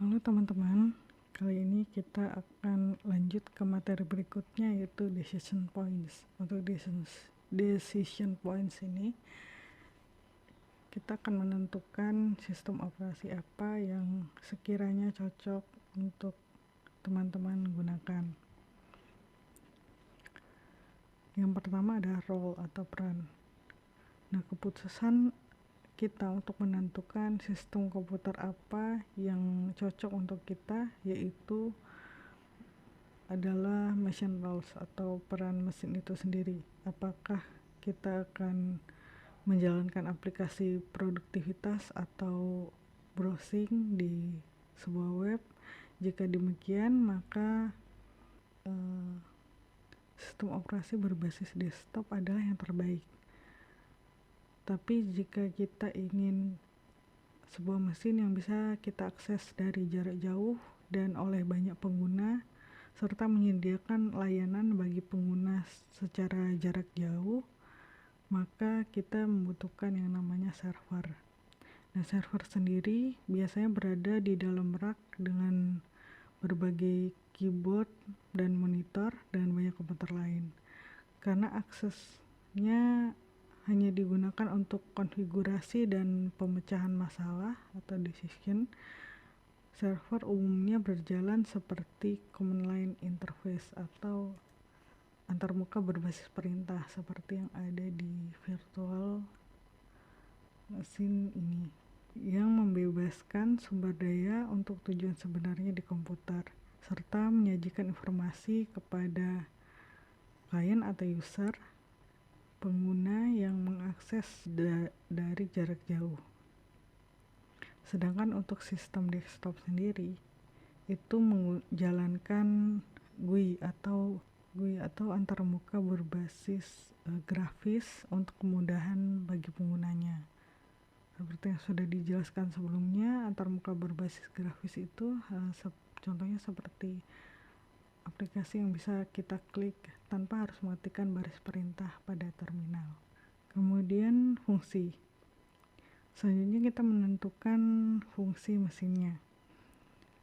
Halo teman-teman, kali ini kita akan lanjut ke materi berikutnya, yaitu decision points. Untuk decision points ini, kita akan menentukan sistem operasi apa yang sekiranya cocok untuk teman-teman gunakan. Yang pertama ada role atau peran. Nah, keputusan kita untuk menentukan sistem komputer apa yang cocok untuk kita yaitu adalah machine roles atau peran mesin itu sendiri. Apakah kita akan menjalankan aplikasi produktivitas atau browsing di sebuah web? Jika demikian, maka sistem operasi berbasis desktop adalah yang terbaik. Tapi jika kita ingin sebuah mesin yang bisa kita akses dari jarak jauh dan oleh banyak pengguna, serta menyediakan layanan bagi pengguna secara jarak jauh, maka kita membutuhkan yang namanya server. Nah, server sendiri biasanya berada di dalam rak dengan berbagai keyboard dan monitor dan banyak komputer lain. Karena aksesnya hanya digunakan untuk konfigurasi dan pemecahan masalah atau decision, server umumnya berjalan seperti command line interface atau antarmuka berbasis perintah seperti yang ada di virtual mesin ini, yang membebaskan sumber daya untuk tujuan sebenarnya di komputer, serta menyajikan informasi kepada klien atau user pengguna yang mengakses dari jarak jauh. Sedangkan untuk sistem desktop sendiri itu menjalankan GUI atau antarmuka berbasis grafis untuk kemudahan bagi penggunanya. Seperti yang sudah dijelaskan sebelumnya, antarmuka berbasis grafis itu contohnya seperti aplikasi yang bisa kita klik tanpa harus mengetikkan baris perintah pada terminal. Kemudian fungsi. Selanjutnya kita menentukan fungsi mesinnya.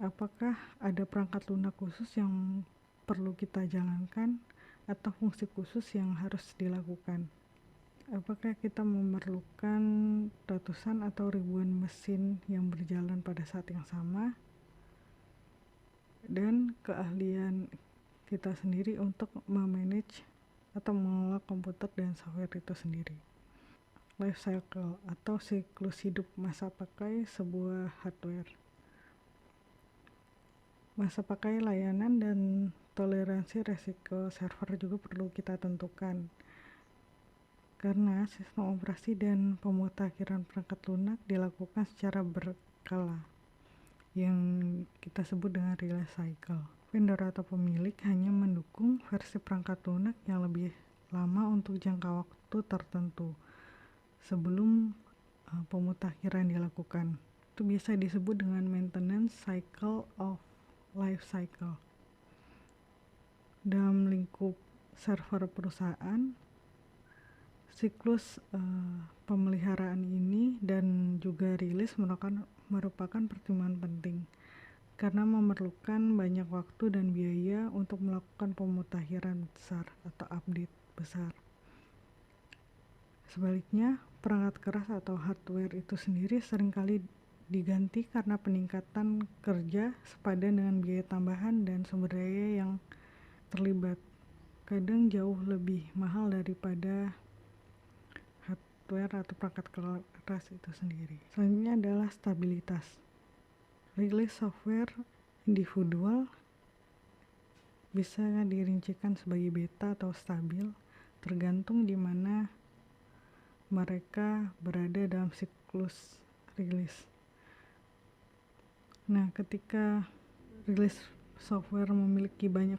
Apakah ada perangkat lunak khusus yang perlu kita jalankan atau fungsi khusus yang harus dilakukan? Apakah kita memerlukan ratusan atau ribuan mesin yang berjalan pada saat yang sama? Dan keahlian kita sendiri untuk memanage atau mengelola komputer dan software itu sendiri. Life cycle atau siklus hidup masa pakai sebuah hardware. Masa pakai layanan dan toleransi resiko server juga perlu kita tentukan, karena sistem operasi dan pemutakhiran perangkat lunak dilakukan secara berkala yang kita sebut dengan release cycle. Vendor atau pemilik hanya mendukung versi perangkat lunak yang lebih lama untuk jangka waktu tertentu sebelum pemutakhiran dilakukan. Itu biasa disebut dengan maintenance cycle of life cycle. Dalam lingkup server perusahaan, siklus pemeliharaan ini dan juga rilis merupakan pertimbangan penting karena memerlukan banyak waktu dan biaya untuk melakukan pemutakhiran besar atau update besar. Sebaliknya, perangkat keras atau hardware itu sendiri seringkali diganti karena peningkatan kerja sepadan dengan biaya tambahan dan sumber daya yang terlibat, kadang jauh lebih mahal daripada hardware atau perangkat keras itu sendiri. Selanjutnya adalah stabilitas. Rilis software individual bisa dirincikan sebagai beta atau stabil, tergantung di mana mereka berada dalam siklus rilis. Nah, ketika rilis software memiliki banyak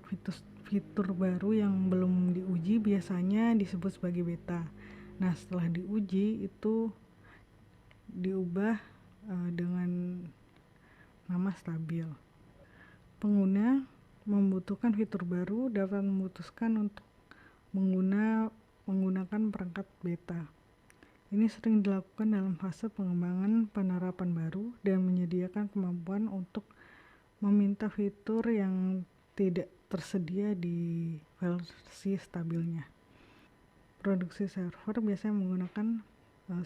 fitur baru yang belum diuji, biasanya disebut sebagai beta. Nah, setelah diuji itu diubah dengan nama stabil. Pengguna membutuhkan fitur baru dapat memutuskan untuk menggunakan perangkat beta. Ini sering dilakukan dalam fase pengembangan penerapan baru dan menyediakan kemampuan untuk meminta fitur yang tidak tersedia di versi stabilnya. Produksi server biasanya menggunakan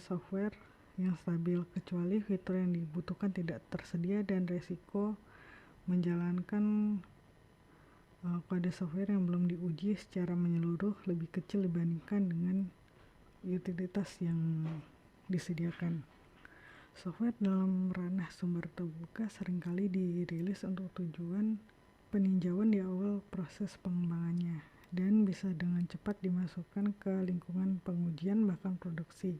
software yang stabil, kecuali fitur yang dibutuhkan tidak tersedia dan resiko menjalankan kode software yang belum diuji secara menyeluruh lebih kecil dibandingkan dengan utilitas yang disediakan. Software dalam ranah sumber terbuka seringkali dirilis untuk tujuan peninjauan di awal proses pengembangannya dan bisa dengan cepat dimasukkan ke lingkungan pengujian bahkan produksi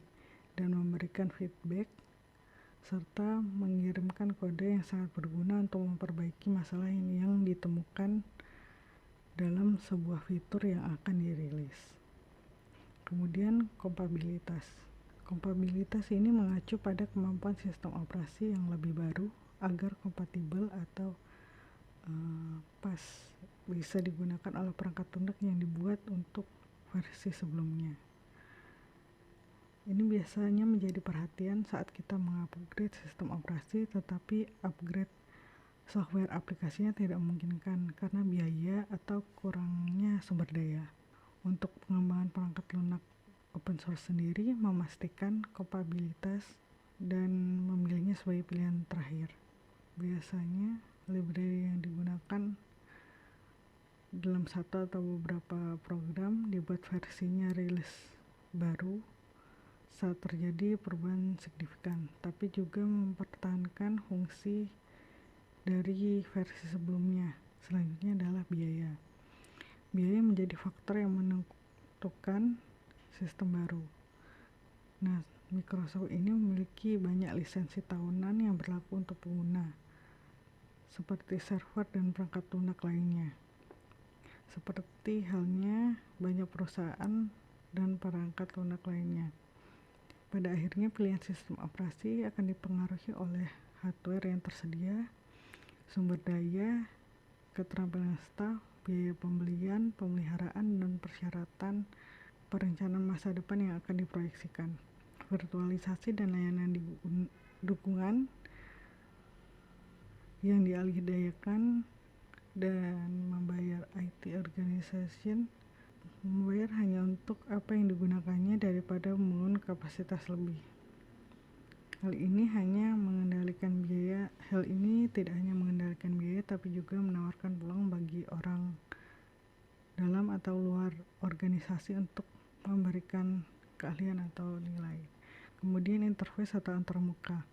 dan memberikan feedback serta mengirimkan kode yang sangat berguna untuk memperbaiki masalah yang ditemukan dalam sebuah fitur yang akan dirilis. Kemudian kompatibilitas. Kompatibilitas ini mengacu pada kemampuan sistem operasi yang lebih baru agar kompatibel atau pas bisa digunakan oleh perangkat lunak yang dibuat untuk versi sebelumnya. Ini biasanya menjadi perhatian saat kita mengupgrade sistem operasi, tetapi upgrade software aplikasinya tidak memungkinkan karena biaya atau kurangnya sumber daya. Untuk pengembangan perangkat lunak open source sendiri, memastikan kompatibilitas dan memilihnya sebagai pilihan terakhir. Biasanya library yang digunakan dalam satu atau beberapa program dibuat versinya rilis baru saat terjadi perubahan signifikan, tapi juga mempertahankan fungsi dari versi sebelumnya. Selanjutnya adalah biaya. Biaya menjadi faktor yang menentukan sistem baru. Nah, Microsoft ini memiliki banyak lisensi tahunan yang berlaku untuk pengguna, seperti server dan perangkat lunak lainnya. Seperti halnya banyak perusahaan dan perangkat lunak lainnya. Pada akhirnya pilihan sistem operasi akan dipengaruhi oleh hardware yang tersedia, sumber daya, keterampilan staf, biaya pembelian, pemeliharaan, dan persyaratan perencanaan masa depan yang akan diproyeksikan. Virtualisasi dan layanan dukungan yang dialihdayakan dan membayar IT organization membayar hanya untuk apa yang digunakannya daripada membangun kapasitas lebih. Hal ini tidak hanya mengendalikan biaya, tapi juga menawarkan peluang bagi orang dalam atau luar organisasi untuk memberikan keahlian atau nilai. Kemudian interface atau antarmuka.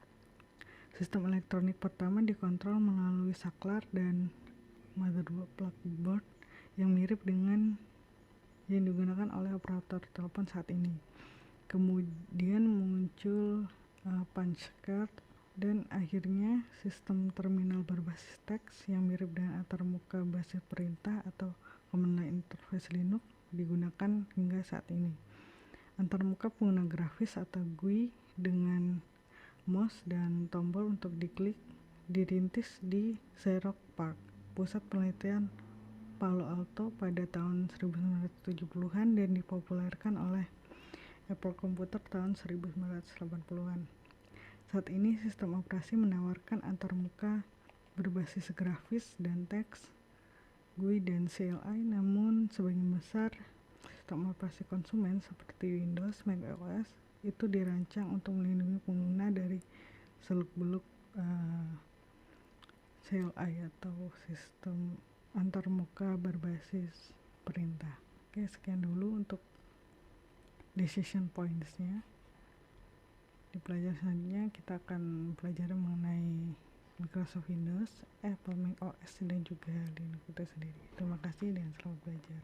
Sistem elektronik pertama dikontrol melalui saklar dan motherboard yang mirip dengan yang digunakan oleh operator telepon saat ini. Kemudian muncul punch card dan akhirnya sistem terminal berbasis teks yang mirip dengan antarmuka basis perintah atau command line interface Linux digunakan hingga saat ini. Antarmuka pengguna grafis atau GUI dengan mouse dan tombol untuk diklik dirintis di Xerox PARC, pusat penelitian Palo Alto pada tahun 1970-an dan dipopulerkan oleh Apple Computer tahun 1980-an. Saat ini sistem operasi menawarkan antarmuka berbasis grafis dan teks, GUI dan CLI, namun sebagian besar sistem operasi konsumen seperti Windows, Mac OS itu dirancang untuk melindungi pengguna dari seluk-beluk CLI atau sistem antarmuka berbasis perintah. Oke, sekian dulu untuk decision points-nya. Di pelajaran selanjutnya kita akan pelajari mengenai Microsoft Windows, Apple Mac OS dan juga Linux itu sendiri. Terima kasih dan selamat belajar.